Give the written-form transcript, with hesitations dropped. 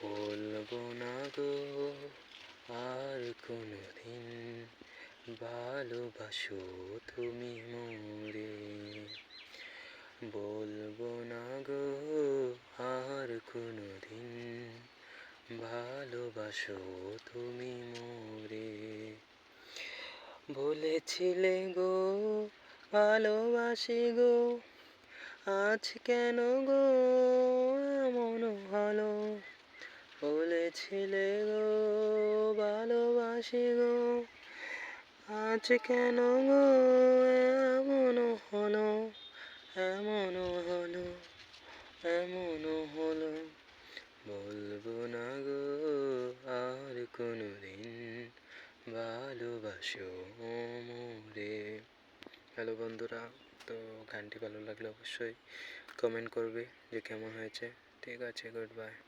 বলবো না গো আর কোনোদিন ভালোবাসো তুমি মোরে। বলবো না গো আর কোনোদিন ভালোবাসো তুমি মোরে। বলেছিলে গো ভালোবাসি গো, আজ কেন গো এমন হলো? বলেছিলে গো ভালোবাসি গো, আজ কেন গো এমন হলো? এমন হলো, এমন হলো। বলবো না গো আর কোনোদিন ভালোবাসো মোরে। হ্যালো বন্ধুরা, তো গানটি ভালো লাগলে অবশ্যই কমেন্ট করবে যে কেমন হয়েছে। ঠিক আছে, গুড বাই।